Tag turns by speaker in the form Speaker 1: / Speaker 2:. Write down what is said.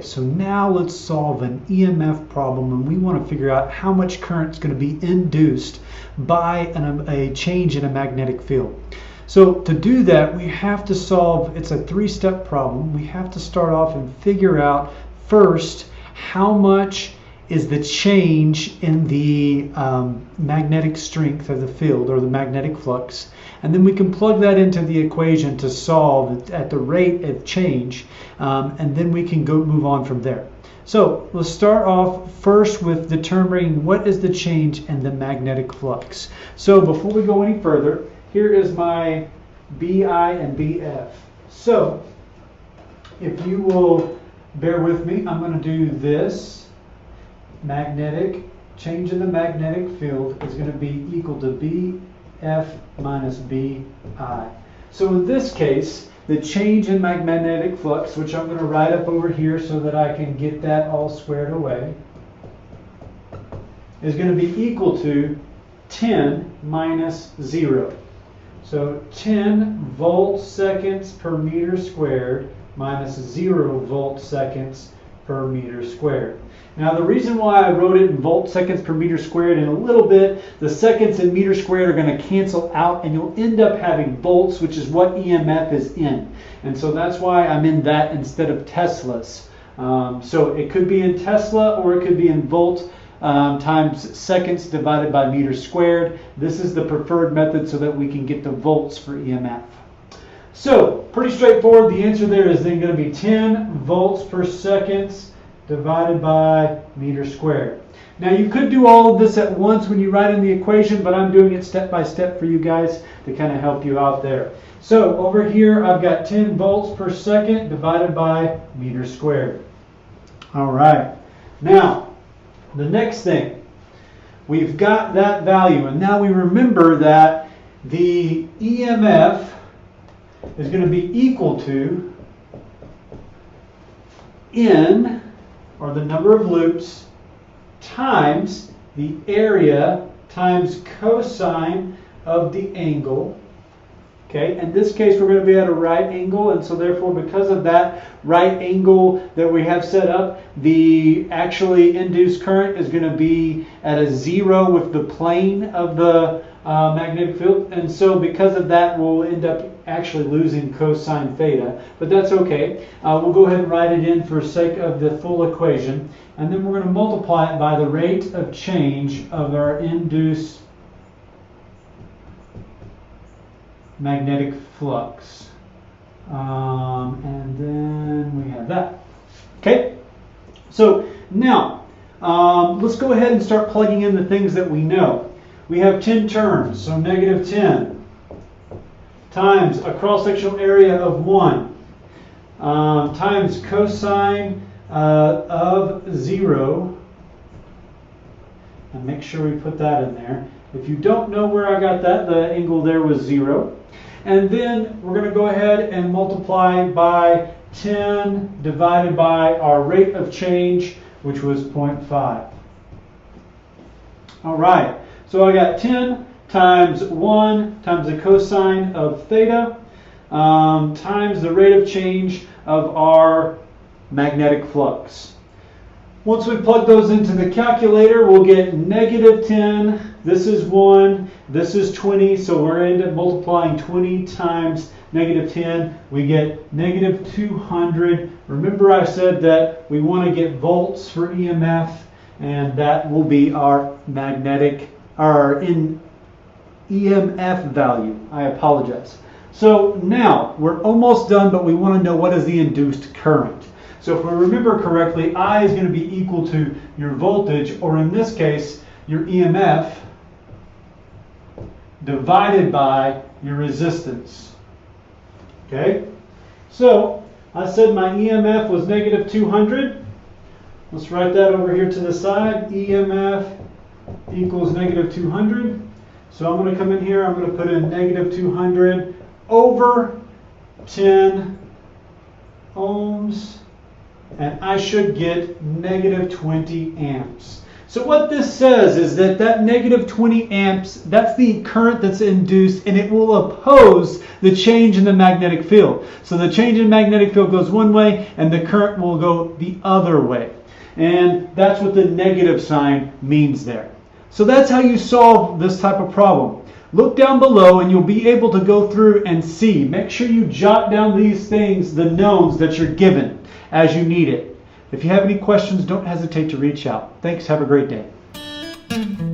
Speaker 1: so now let's solve an EMF problem, and we want to figure out how much current is going to be induced by a change in a magnetic field. So to do that, we have to solve, it's a three-step problem. We have to start off and figure out first how much is the change in the magnetic strength of the field, or the magnetic flux. And then we can plug that into the equation to solve at the rate of change, and then we can move on from there. So let's start off first with determining what is the change in the magnetic flux. So before we go any further, here is my BI and BF. So if you will bear with me, I'm going to do this. Magnetic change in the magnetic field is going to be equal to BF minus BI. So in this case, the change in magnetic flux, which I'm going to write up over here so that I can get that all squared away, is going to be equal to 10 minus 0. So 10 volt seconds per meter squared minus 0 volt seconds per meter squared. Now the reason why I wrote it in volt seconds per meter squared, in a little bit the seconds in meter squared are going to cancel out and you'll end up having volts, which is what EMF is in. And so that's why I'm in that instead of Teslas. So it could be in Tesla or it could be in volt times seconds divided by meters squared. This is the preferred method so that we can get the volts for EMF. So pretty straightforward. The answer there is then going to be 10 volts per second divided by meter squared. Now you could do all of this at once when you write in the equation, but I'm doing it step by step for you guys to kind of help you out there. So over here I've got 10 volts per second divided by meter squared. All right. Now the next thing, we've got that value, and now we remember that the EMF is going to be equal to N, or the number of loops, times the area times cosine of the angle. Okay, in this case we're going to be at a right angle, and so therefore because of that right angle that we have set up, the actually induced current is going to be at a 0 with the plane of the magnetic field, and so because of that we'll end up actually losing cosine theta, but that's okay. We'll go ahead and write it in for sake of the full equation, and then we're going to multiply it by the rate of change of our induced magnetic flux, and then we have that. Okay, so now let's go ahead and start plugging in the things that we know. We have 10 turns, so negative 10 times a cross-sectional area of 1 times cosine of 0, and make sure we put that in there. If you don't know where I got that, the angle there was 0. And then we're going to go ahead and multiply by 10 divided by our rate of change, which was 0.5. All right, so I got 10 times 1 times the cosine of theta times the rate of change of our magnetic flux. Once we plug those into the calculator, we'll get negative 10, this is 1, this is 20, so we're going to end up multiplying 20 times negative 10. We get negative 200. Remember I said that we want to get volts for EMF, and that will be our magnetic, our EMF value. I apologize. So now we're almost done, but we want to know what is the induced current. So if we remember correctly, I is going to be equal to your voltage, or in this case, your EMF, divided by your resistance. Okay? So I said my EMF was negative 200. Let's write that over here to the side. EMF equals negative 200. So I'm going to come in here, I'm going to put in negative 200 over 10 ohms. And I should get negative 20 amps. So what this says is that that negative 20 amps, that's the current that's induced, and it will oppose the change in the magnetic field. So the change in magnetic field goes one way, and the current will go the other way. And that's what the negative sign means there. So that's how you solve this type of problem. Look down below and you'll be able to go through and see. Make sure you jot down these things, the knowns that you're given as you need it. If you have any questions, don't hesitate to reach out. Thanks. Have a great day.